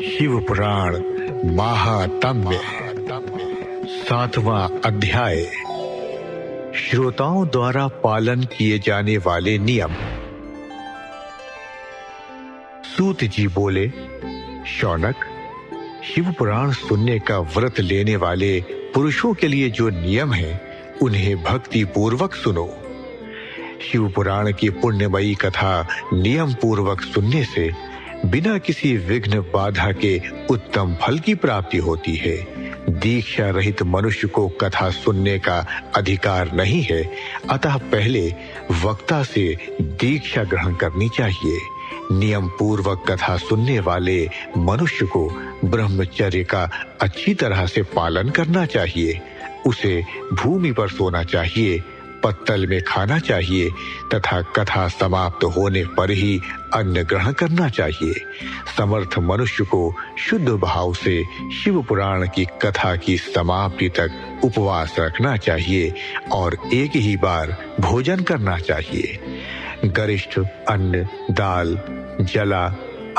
शिव पुराण महात्म्य 7वां अध्याय। श्रोताओं द्वारा पालन किए जाने वाले नियम। सूत जी बोले, शौनक, शिव पुराण सुनने का व्रत लेने वाले पुरुषों के लिए जो नियम है उन्हें भक्ति पूर्वक सुनो। शिव पुराण की पुण्यमयी कथा नियम पूर्वक सुनने से बिना किसी विघ्न बाधा के उत्तम फल की प्राप्ति होती है। दीक्षा रहित मनुष्य को कथा सुनने का अधिकार नहीं है, अतः पहले वक्ता से दीक्षा ग्रहण करनी चाहिए। नियम पूर्वक कथा सुनने वाले मनुष्य को ब्रह्मचर्य का अच्छी तरह से पालन करना चाहिए। उसे भूमि पर सोना चाहिए, पत्तल में खाना चाहिए तथा कथा समाप्त होने पर ही अन्न ग्रहण करना चाहिए। समर्थ मनुष्य को शुद्ध भाव से शिव पुराण की कथा की समाप्ति तक उपवास रखना चाहिए और एक ही बार भोजन करना चाहिए। गरिष्ठ अन्न, दाल, जला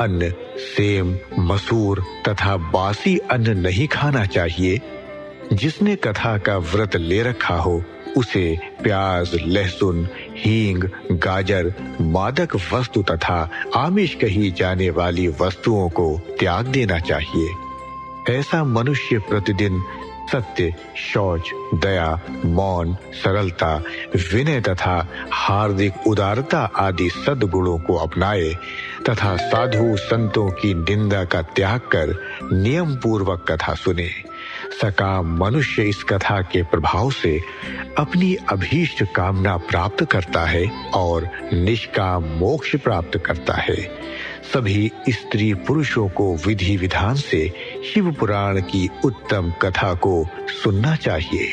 अन्न, सेम, मसूर तथा बासी अन्न नहीं खाना चाहिए। जिसने कथा का व्रत ले रखा हो उसे प्याज, लहसुन, हींग, गाजर, मादक वस्तु तथा आमिष कही जाने वाली वस्तुओं को त्याग देना चाहिए। ऐसा मनुष्य प्रतिदिन सत्य, शौच, दया, मौन, सरलता, विनय तथा हार्दिक उदारता आदि सद्गुणों को अपनाए तथा साधु संतों की निंदा का त्याग कर नियम पूर्वक कथा सुने। सकाम मनुष्य इस कथा के प्रभाव से अपनी अभीष्ट कामना प्राप्त करता है और निष्काम मोक्ष प्राप्त करता है। सभी स्त्री पुरुषों को विधि विधान से शिव पुराण की उत्तम कथा को सुनना चाहिए।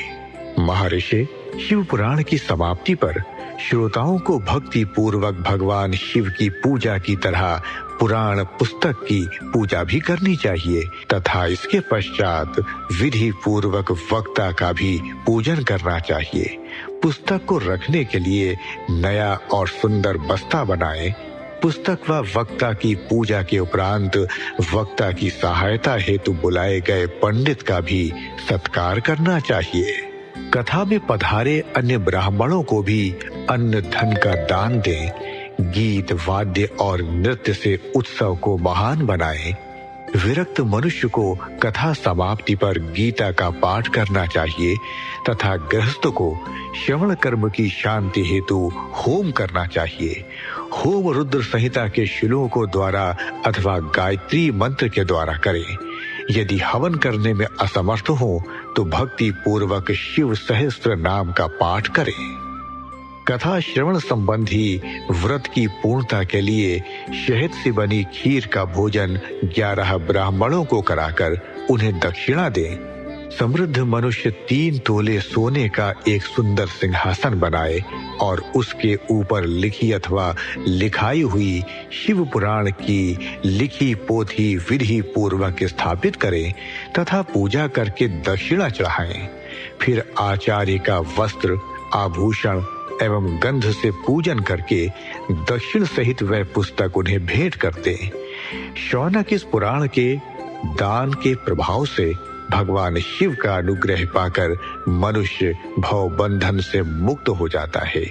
महर्षि, शिव पुराण की समाप्ति पर श्रोताओं को भक्ति पूर्वक भगवान शिव की पूजा की तरह पुराण पुस्तक की पूजा भी करनी चाहिए तथा इसके पश्चात विधि पूर्वक वक्ता का भी पूजन करना चाहिए। पुस्तक को रखने के लिए नया और सुंदर बस्ता बनाएं। पुस्तक व वक्ता की पूजा के उपरांत वक्ता की सहायता हेतु बुलाए गए पंडित का भी सत्कार करना चाहिए। कथा में पधारे अन्य ब्राह्मणों को भी अन्न धन का दान दें। गीत, वाद्य और नृत्य से उत्सव को महान बनाएं। विरक्त मनुष्य को कथा समाप्ति पर गीता का पाठ करना चाहिए तथा गृहस्थ को श्रवण कर्म की शांति हेतु होम करना चाहिए। होम रुद्र संहिता के श्लोकों द्वारा अथवा गायत्री मंत्र के द्वारा करें। यदि हवन करने में असमर्थ हो तो भक्ति पूर्वक शिव सहस्त्र नाम का पाठ करें। कथा श्रवण संबंधी व्रत की पूर्णता के लिए शहद से बनी खीर का भोजन 11 ब्राह्मणों को कराकर उन्हें दक्षिणा दें। समृद्ध मनुष्य 3 तोले सोने का एक सुंदर सिंहासन बनाए और उसके ऊपर लिखी अथवा लिखाई हुई शिव पुराण की लिखी पोथी विधि पूर्वक स्थापित करें तथा पूजा करके दक्षिणा चढ़ाएं। फिर आचार्य का वस्त्र, आभूषण एवं गंध से पूजन करके दक्षिण सहित वह पुस्तक उन्हें भेंट करते। शौनक, इस पुराण के दान के प्रभाव से भगवान शिव का अनुग्रह पाकर मनुष्य भव बंधन से मुक्त हो जाता है।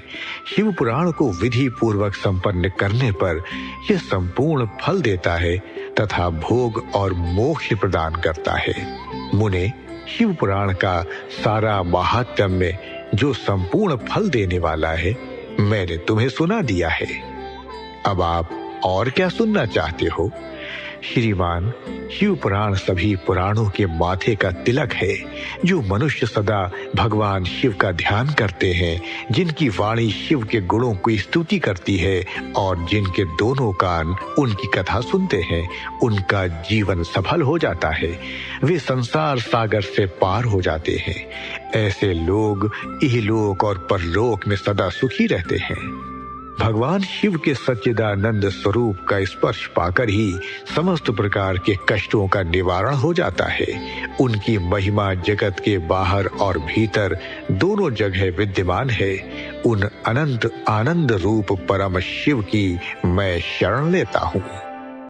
शिव पुराण को विधि पूर्वक संपन्न करने पर यह संपूर्ण फल देता है तथा भोग और मोक्ष प्रदान करता है। मुने, शिव पुराण का सारा महात्म्य जो संपूर्ण फल देने वाला है मैंने तुम्हें सुना दिया है। अब आप और क्या सुनना चाहते हो? श्रीमान, शिव पुराण सभी पुराणों के माथे का तिलक है। जो मनुष्य सदा भगवान शिव का ध्यान करते हैं, जिनकी वाणी शिव के गुणों की स्तुति करती है और जिनके दोनों कान उनकी कथा सुनते हैं, उनका जीवन सफल हो जाता है। वे संसार सागर से पार हो जाते हैं। ऐसे लोग इहलोक और परलोक में सदा सुखी रहते हैं। भगवान शिव के सच्चिदानंद स्वरूप का स्पर्श पाकर ही समस्त प्रकार के कष्टों का निवारण हो जाता है। उनकी महिमा जगत के बाहर और भीतर दोनों जगह विद्यमान है। उन अनंत आनंद रूप परम शिव की मैं शरण लेता हूँ।